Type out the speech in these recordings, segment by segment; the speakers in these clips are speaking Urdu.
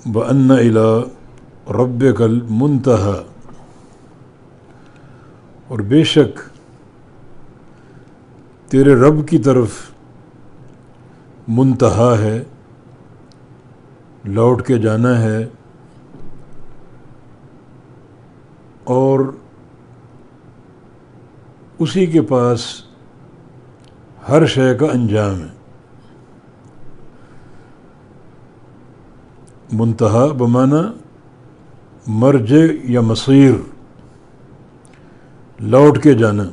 وَأَنَّ إِلَىٰ رَبِّكَ الْمُنْتَهَىٰ، اور بے شک تیرے رب کی طرف منتہا ہے، لوٹ کے جانا ہے، اور اسی کے پاس ہر شے کا انجام ہے۔ منتہا بمعنی مرجع یا مصیر، لوٹ کے جانا۔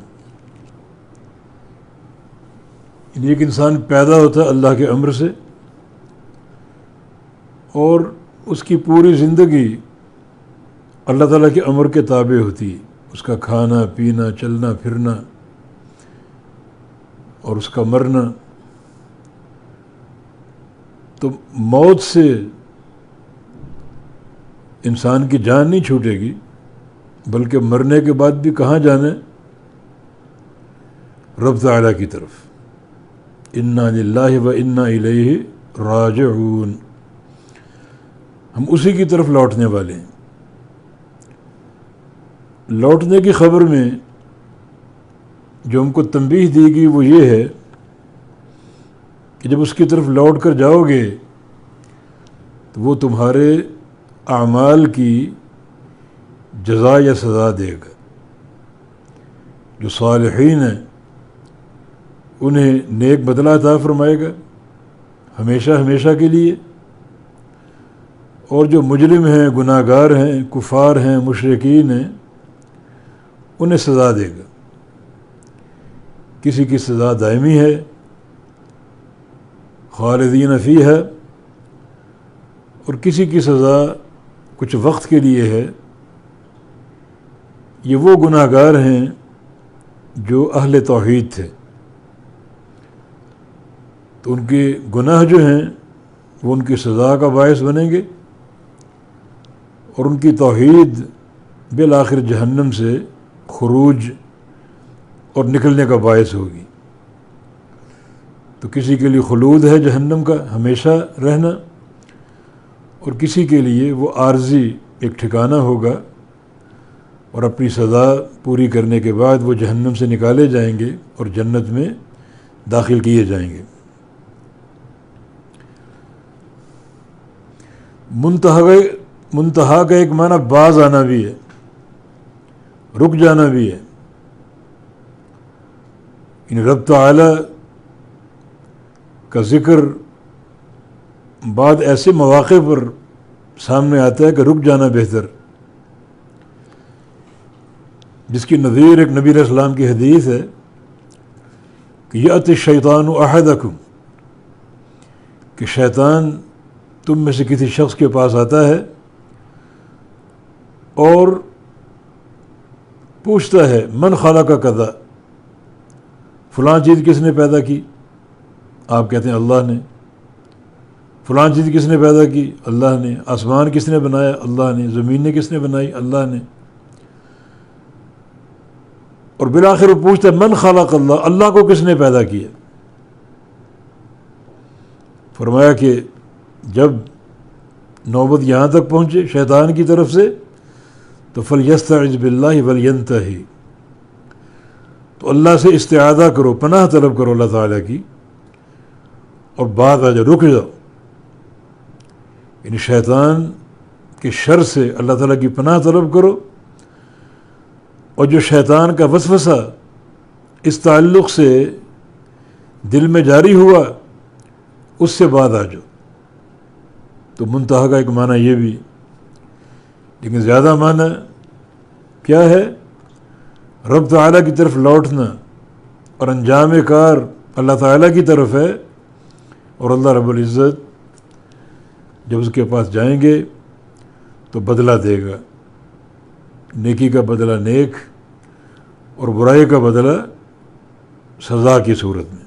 یعنی ایک انسان پیدا ہوتا ہے اللہ کے امر سے، اور اس کی پوری زندگی اللہ تعالیٰ کے امر کے تابع ہوتی ہے، اس کا کھانا پینا، چلنا پھرنا، اور اس کا مرنا۔ تو موت سے انسان کی جان نہیں چھوٹے گی، بلکہ مرنے کے بعد بھی کہاں جانا ہے؟ رب تعالیٰ کی طرف۔ انا للہ و انا الیہ راجعون، ہم اسی کی طرف لوٹنے والے ہیں۔ لوٹنے کی خبر میں جو ہم کو تنبیہ دی گئی وہ یہ ہے کہ جب اس کی طرف لوٹ کر جاؤ گے تو وہ تمہارے اعمال کی جزا یا سزا دے گا۔ جو صالحین ہیں انہیں نیک بدلہ عطا فرمائے گا ہمیشہ ہمیشہ کے لیے، اور جو مجرم ہیں، گناہ گار ہیں، کفار ہیں، مشرکین ہیں، انہیں سزا دے گا۔ کسی کی سزا دائمی ہے، خالدین فیہا، اور کسی کی سزا کچھ وقت کے لیے ہے۔ یہ وہ گناہ گار ہیں جو اہل توحید تھے، تو ان کے گناہ جو ہیں وہ ان کی سزا کا باعث بنیں گے، اور ان کی توحید بالآخر جہنم سے خروج اور نکلنے کا باعث ہوگی۔ تو کسی کے لیے خلود ہے جہنم کا ہمیشہ رہنا، اور کسی کے لیے وہ عارضی ایک ٹھکانہ ہوگا، اور اپنی سزا پوری کرنے کے بعد وہ جہنم سے نکالے جائیں گے اور جنت میں داخل کیے جائیں گے۔ منتہا کا ایک معنی باز آنا بھی ہے، رک جانا بھی ہے۔ ان رب تعالی کا ذکر بعد ایسے مواقع پر سامنے آتا ہے کہ رک جانا بہتر، جس کی نظیر ایک نبی علیہ السلام کی حدیث ہے کہ یأتی الشیطان احدکم، کہ شیطان تم میں سے کسی شخص کے پاس آتا ہے اور پوچھتا ہے من خلق کذا، فلاں چیز کس نے پیدا کی؟ آپ کہتے ہیں اللہ نے۔ فلاں چیز کس نے پیدا کی؟ اللہ نے۔ آسمان کس نے بنایا؟ اللہ نے۔ زمینیں کس نے بنائی؟ اللہ نے۔ اور بالآخر وہ پوچھتا ہے من خلق اللہ، اللہ کو کس نے پیدا کیا؟ فرمایا کہ جب نوبت یہاں تک پہنچے شیطان کی طرف سے تو فَلْيَسْتَعِذْ بِاللَّهِ وَلْيَنْتَهِ، تو اللہ سے استعاذہ کرو، پناہ طلب کرو اللہ تعالیٰ کی، اور بعد آ جاؤ، رک جاؤ۔ یعنی شیطان کے شر سے اللہ تعالیٰ کی پناہ طلب کرو، اور جو شیطان کا وسوسہ اس تعلق سے دل میں جاری ہوا اس سے بعد آ جاؤ۔ تو منتہا کا ایک معنی یہ بھی، لیکن زیادہ معنی کیا ہے؟ رب تعالیٰ کی طرف لوٹنا، اور انجام کار اللہ تعالیٰ کی طرف ہے، اور اللہ رب العزت جب اس کے پاس جائیں گے تو بدلہ دے گا، نیکی کا بدلہ نیک اور برائی کا بدلہ سزا کی صورت میں۔